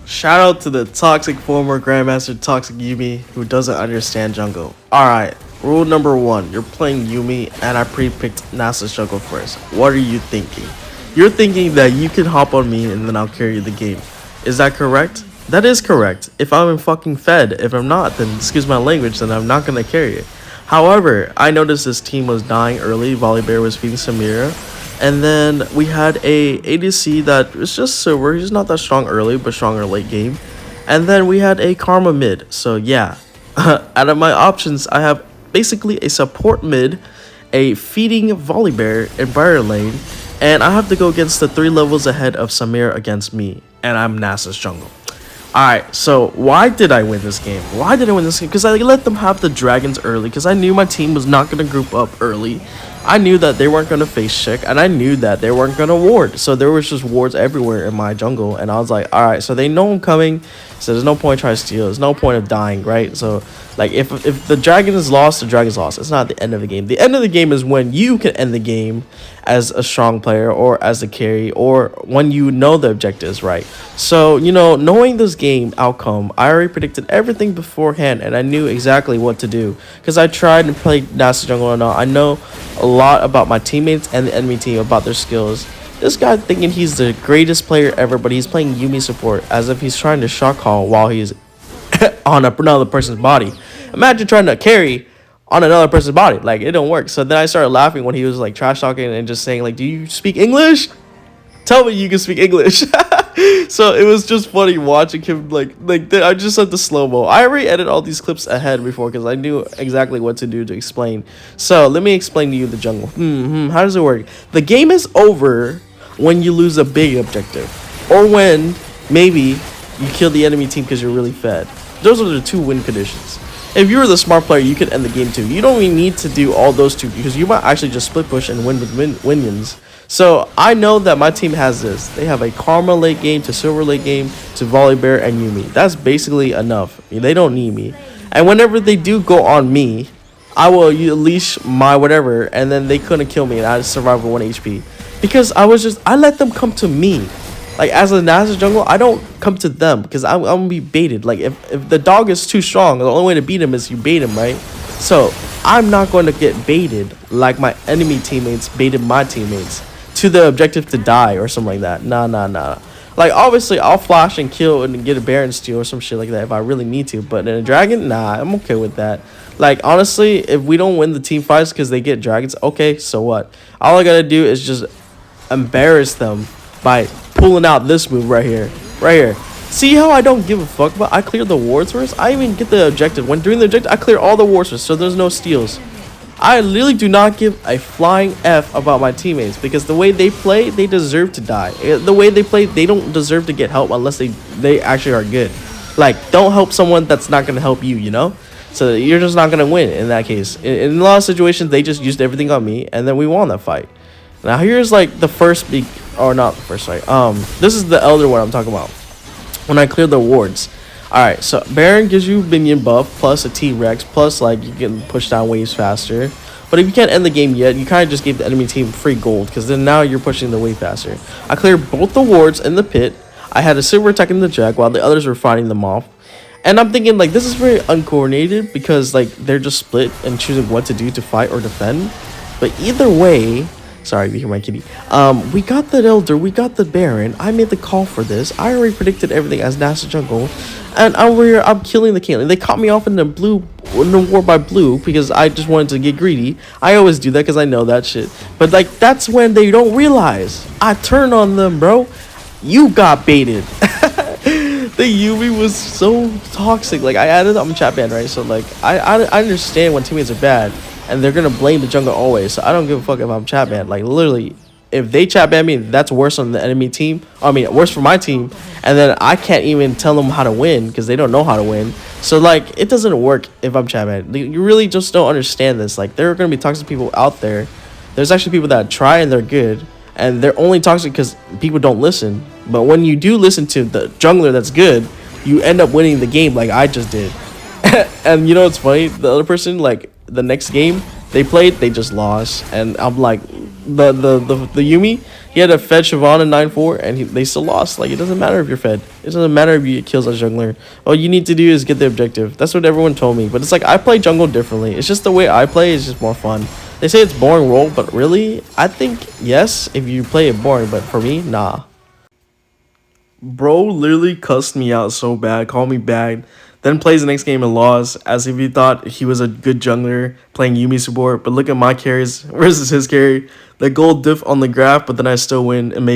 Shout out to the toxic former Grandmaster Toxic Yumi who doesn't understand jungle. Alright, rule number one, you're playing Yumi and I pre-picked Nasus jungle first. What are you thinking? You're thinking that you can hop on me and then I'll carry the game. Is that correct? That is correct. If I'm fucking fed, if I'm not, then excuse my language, then I'm not gonna carry it. However, I noticed this team was dying early, Volibear was feeding Samira, and then we had a ADC that was just silver. He's not that strong early, but stronger late game. And then we had a Karma mid. So yeah, out of my options, I have basically a support mid, a feeding Volibear in Briar Lane, and I have to go against the 3 levels ahead of Samir against me, and I'm Nasus jungle. Alright, so why did I win this game? Why did I win this game? Because I let them have the dragons early, because I knew my team was not going to group up early. I knew that they weren't going to face check, and I knew that they weren't going to ward. So there was just wards everywhere in my jungle, and I was like, alright, so they know I'm coming, so there's no point trying to steal. There's no point of dying, right? So, like, if the dragon is lost, the dragon is lost. It's not the end of the game. The end of the game is when you can end the game as a strong player or as a carry or when you know the objective is right. So, you know, knowing this game outcome, I already predicted everything beforehand and I knew exactly what to do because I tried and played Nasus jungle and all. I know a lot about my teammates and the enemy team, about their skills. This guy thinking he's the greatest player ever, but he's playing Yumi support as if he's trying to shot call while he's on another person's body. Imagine trying to carry on another person's body. Like, it don't work. So then I started laughing when he was like trash talking and just saying like, do you speak English? Tell me you can speak English. So it was just funny watching him like I just said the slow-mo. I already edited all these clips ahead before because I knew exactly what to do to explain. So let me explain to you the jungle. How does it work? The game is over when you lose a big objective or when maybe you kill the enemy team because you're really fed. Those are the 2 win conditions. If you're the smart player, you can end the game too. You don't even need to do all those 2 because you might actually just split push and win with minions. So I know that my team has this. They have a Karma late game to Silver late game to Volibear and Yumi. That's basically enough. I mean, they don't need me. And whenever they do go on me, I will unleash my whatever and then they couldn't kill me and I survive with 1 HP. Because I let them come to me. Like, as a Nasus jungle, I don't come to them because I'm going to be baited. Like, if the dog is too strong, the only way to beat him is you bait him, right? So, I'm not going to get baited like my enemy teammates baited my teammates to the objective to die or something like that. Nah. Like, obviously, I'll flash and kill and get a Baron steal or some shit like that if I really need to. But in a dragon, nah, I'm okay with that. Like, honestly, if we don't win the team fights because they get dragons, okay, so what? All I got to do is just embarrass them by pulling out this move right here. See how I don't give a fuck about? I clear the wards first. I even get the objective. When during the objective, I clear all the wards first, so there's no steals. I literally do not give a flying F about my teammates because the way they play, they deserve to die. The way they play, they don't deserve to get help unless they actually are good. Like, don't help someone that's not gonna help you, you know? So you're just not gonna win in that case. In a lot of situations, they just used everything on me, and then we won that fight. Now here's like the first big, or not the first fight. This is the Elder one I'm talking about. When I clear the wards. Alright, so Baron gives you minion buff plus a T-Rex plus like you can push down waves faster. But if you can't end the game yet, you kind of just gave the enemy team free gold because then now you're pushing the wave faster. I cleared both the wards in the pit. I had a silver attacking the Jack while the others were fighting them off. And I'm thinking like this is very uncoordinated because like they're just split and choosing what to do to fight or defend. But either way, sorry, you hear my kitty. We got the Elder, we got the Baron. I made the call for this. I already predicted everything as Nasus jungle, and I'm killing the Caitlyn. They caught me off in the war by blue because I just wanted to get greedy. I always do that because I know that shit. But like that's when they don't realize I turn on them, bro. You got baited. The Yumi was so toxic. Like I added them chat ban, right? So like I understand when teammates are bad. And they're gonna blame the jungle always. So I don't give a fuck if I'm chat banned. Like literally, if they chat ban me, that's worse on the enemy team. I mean, worse for my team. And then I can't even tell them how to win because they don't know how to win. So like, it doesn't work if I'm chat banned. You really just don't understand this. Like there are gonna be toxic people out there. There's actually people that try and they're good, and they're only toxic because people don't listen. But when you do listen to the jungler that's good, you end up winning the game like I just did. And you know what's funny? The other person, like the next game, They played, they just lost, and I'm like, the Yumi, he had a fed Siobhan in 9-4, and they still lost. Like, it doesn't matter if you're fed. It doesn't matter if you get kills as jungler. All you need to do is get the objective. That's what everyone told me. But it's like, I play jungle differently. It's just the way I play is just more fun. They say it's boring role, but really, I think yes, if you play it boring. But for me, nah. Bro literally cussed me out so bad, called me bad, then plays the next game and lost as if he thought he was a good jungler playing Yumi support. But look at my carries versus his carry. The gold diff on the graph, but then I still win. Amazing.